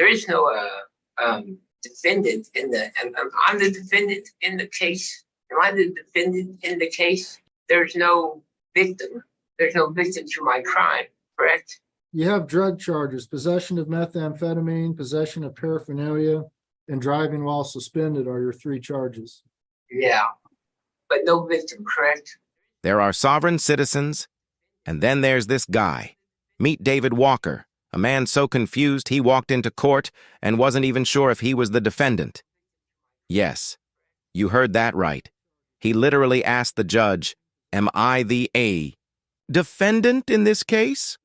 there is no defendant in the. I'm the defendant in the case. Am I the defendant in the case? There's no victim. There's no victim to my crime, correct? You have drug charges: possession of methamphetamine, possession of paraphernalia, and driving while suspended are your 3 charges. Yeah, but no victim, correct? There are sovereign citizens, and then there's this guy. Meet David Walker, a man so confused he walked into court and wasn't even sure if he was the defendant. Yes, you heard that right. He literally asked the judge, "Am I the defendant in this case?"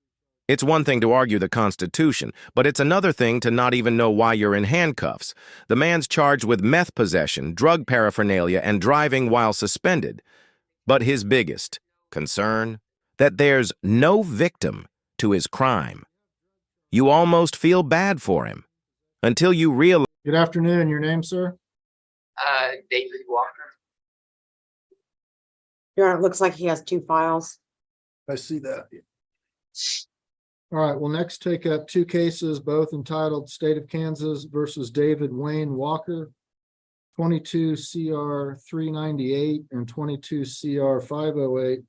It's one thing to argue the Constitution, but it's another thing to not even know why you're in handcuffs. The man's charged with meth possession, drug paraphernalia, and driving while suspended. But his biggest concern? That there's no victim to his crime. You almost feel bad for him until you realize. Good afternoon. Your name, sir? David Walker. Your Honor, it looks like he has 2 files. I see that. All right, we'll next take up 2 cases, both entitled State of Kansas versus David Wayne Walker, 22 CR 398 and 22 CR 508.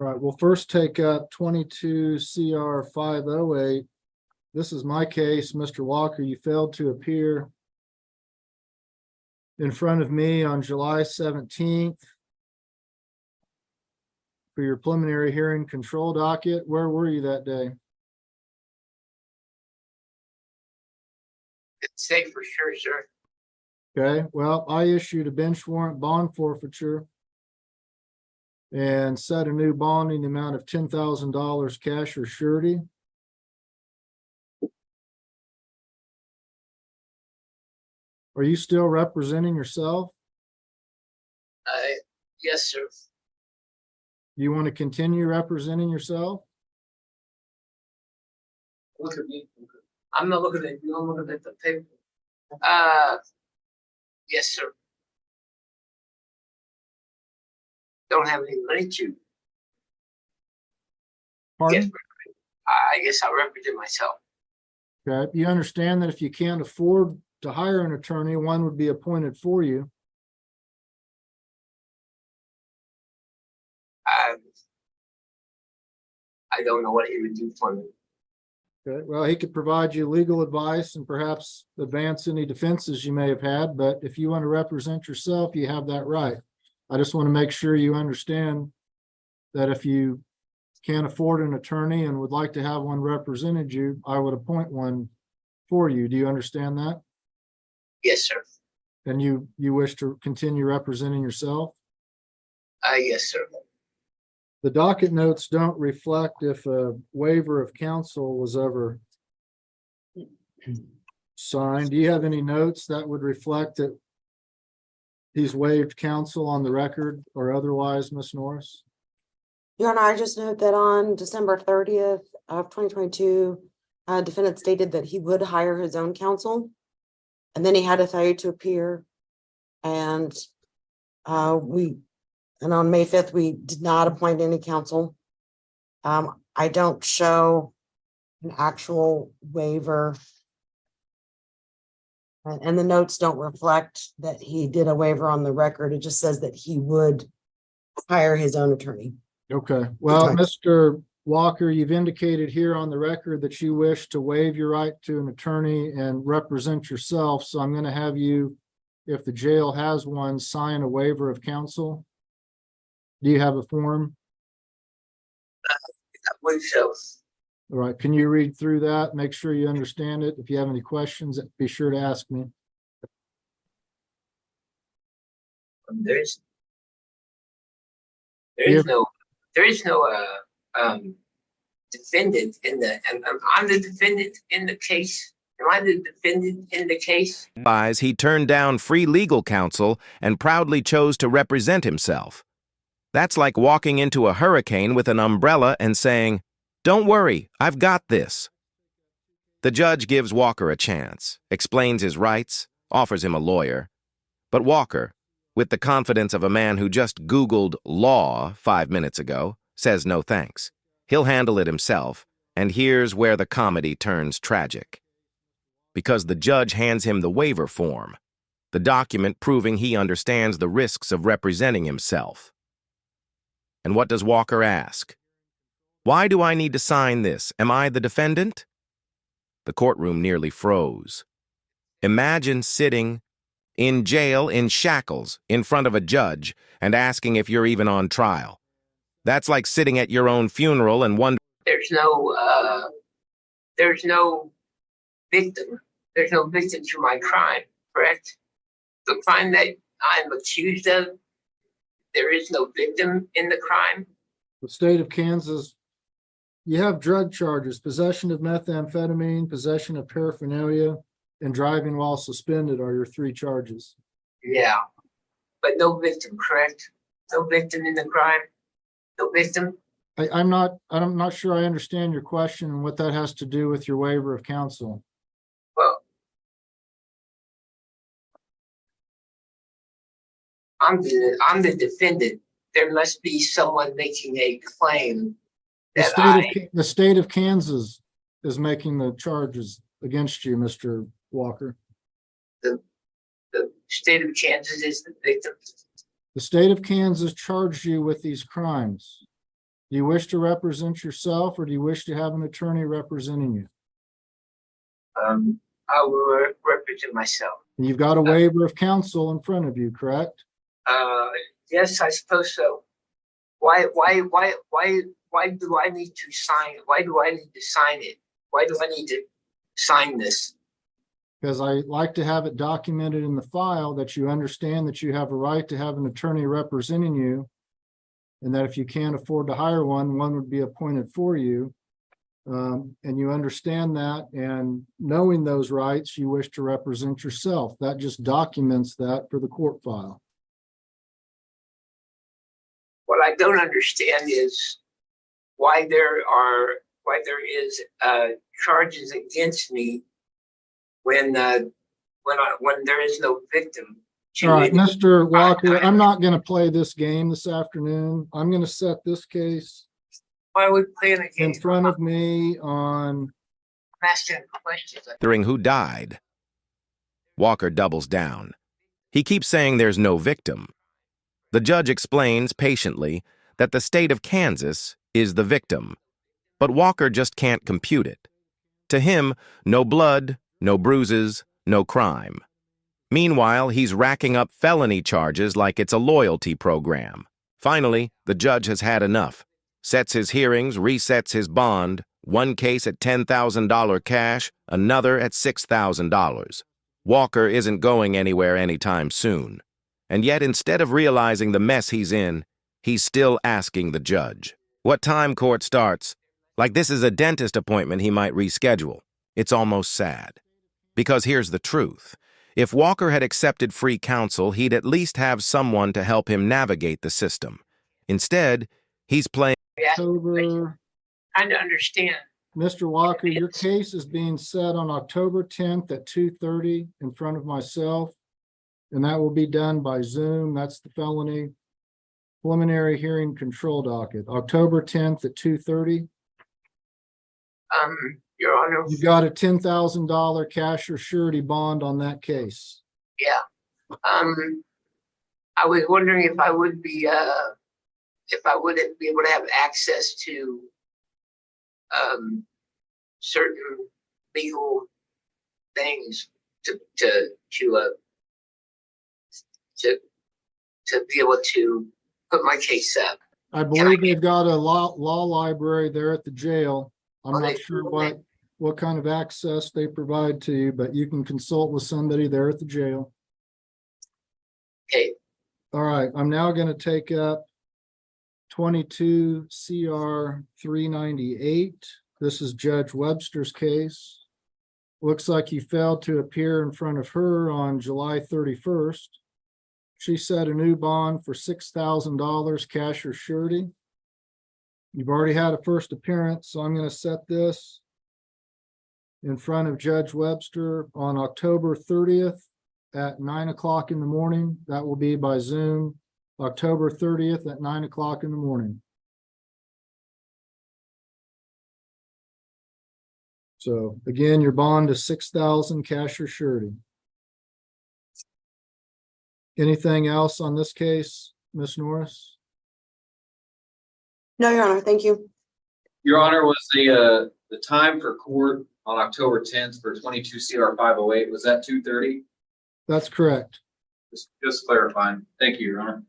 All right, we'll first take up 22 CR 508. This is my case, Mr. Walker. You failed to appear in front of me on July 17th for your preliminary hearing control docket. Where were you that day? It's safe for sure, sir. Okay, well, I issued a bench warrant bond forfeiture and set a new bond in the amount of $10,000 cash or surety. Are you still representing yourself? Yes, sir. You want to continue representing yourself? Look at me. I'm not looking at you. I'm looking at the paper. Yes, sir. Don't have any money to. Pardon? Yes, I guess I'll represent myself. Okay, you understand that if you can't afford to hire an attorney, one would be appointed for you. I don't know what he would do for me. Okay, well, he could provide you legal advice and perhaps advance any defenses you may have had, but if you want to represent yourself, you have that right. I just want to make sure you understand that if you can't afford an attorney and would like to have one represented you, I would appoint one for you. Do you understand that? Yes, sir. And you wish to continue representing yourself? Yes, sir. The docket notes don't reflect if a waiver of counsel was ever signed. Do you have any notes that would reflect that he's waived counsel on the record or otherwise, Ms. Norris? Your Honor, I just note that on December 30th of 2022, defendant stated that he would hire his own counsel, and then he had a failure to appear, and on May 5th, we did not appoint any counsel. I don't show an actual waiver, and the notes don't reflect that he did a waiver on the record. It just says that he would hire his own attorney. Okay, well, Okay. Mr. Walker, you've indicated here on the record that you wish to waive your right to an attorney and represent yourself. So I'm going to have you, if the jail has one, sign a waiver of counsel. Do you have a form? I believe so. All right, can you read through that? Make sure you understand it. If you have any questions, be sure to ask me. There is no defendant in the. I'm the defendant in the case. Am I the defendant in the case? He turned down free legal counsel and proudly chose to represent himself. That's like walking into a hurricane with an umbrella and saying, "Don't worry, I've got this." The judge gives Walker a chance, explains his rights, offers him a lawyer. But Walker, with the confidence of a man who just Googled law 5 minutes ago, says no thanks. He'll handle it himself, and here's where the comedy turns tragic. because the judge hands him the waiver form, the document proving he understands the risks of representing himself. And what does Walker ask? Why do I need to sign this? Am I the defendant? The courtroom nearly froze. Imagine sitting in jail in shackles in front of a judge and asking if you're even on trial. That's like sitting at your own funeral and wondering. There's no victim. There's no victim to my crime, correct? The crime that I'm accused of, there is no victim in the crime. The state of Kansas, you have drug charges, possession of methamphetamine, possession of paraphernalia, and driving while suspended are your 3 charges. Yeah, but no victim, correct? No victim in the crime? No victim? I'm not sure I understand your question and what that has to do with your waiver of counsel. Well, I'm the defendant. There must be someone making a claim The state of Kansas is making the charges against you, Mr. Walker. the state of Kansas is the victim. The state of Kansas charged you with these crimes. Do you wish to represent yourself or do you wish to have an attorney representing you? I will represent myself. You've got a waiver of counsel in front of you, correct? Yes, I suppose so. Why do I need to sign? Why do I need to sign it? Why do I need to sign this? Because I like to have it documented in the file that you understand that you have a right to have an attorney representing you. And that if you can't afford to hire one would be appointed for you. And you understand that, and knowing those rights, you wish to represent yourself. That just documents that for the court file. What I don't understand is why there is charges against me when there is no victim. All right, Mr. Walker, I'm not going to play this game this afternoon. I'm going to set this case Why are we playing a game? in front of me on. I'm asking questions. Wondering who died. Walker doubles down. He keeps saying there's no victim. The judge explains patiently that the state of Kansas is the victim, but Walker just can't compute it. To him, no blood, no bruises, no crime. Meanwhile, he's racking up felony charges like it's a loyalty program. Finally, the judge has had enough. Sets his hearings, resets his bond, one case at $10,000 cash, another at $6,000. Walker isn't going anywhere anytime soon. And yet, instead of realizing the mess he's in, he's still asking the judge what time court starts. Like this is a dentist appointment he might reschedule. It's almost sad. Because here's the truth. If Walker had accepted free counsel, he'd at least have someone to help him navigate the system. Instead, he's playing October. Trying to understand. Mr. Walker, your case is being set on October 10th at 2:30 in front of myself. And that will be done by Zoom. That's the felony preliminary hearing control docket, October 10th at 2:30. Your Honor. You got a $10,000 cash or surety bond on that case. Yeah. I was wondering if I wouldn't be able to have access to certain legal things to be able to put my case up. I believe they've got a law library there at the jail. I'm Oh, not they- sure what kind of access they provide to you, but you can consult with somebody there at the jail. Okay. All right, I'm now going to take up 22 CR 398. This is Judge Webster's case. Looks like he failed to appear in front of her on July 31st. She set a new bond for $6,000 cash or surety. You've already had a first appearance, so I'm going to set this in front of Judge Webster on October 30th at 9 o'clock in the morning. That will be by Zoom, October 30th at 9 o'clock in the morning. So again, your bond is 6,000 cash or surety. Anything else on this case, Ms. Norris? No, Your Honor, thank you. Your Honor, was the time for court on October 10th for 22 CR 508, was that 2:30? That's correct. Just clarifying. Thank you, Your Honor.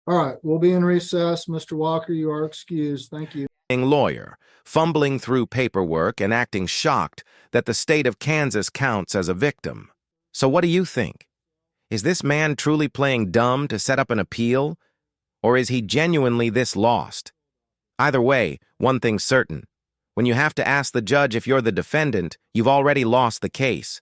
All right, we'll be in recess. Mr. Walker, you are excused. Thank you. Lawyer, fumbling through paperwork and acting shocked that the state of Kansas counts as a victim. So what do you think? Is this man truly playing dumb to set up an appeal? Or is he genuinely this lost? Either way, one thing's certain. When you have to ask the judge if you're the defendant, you've already lost the case.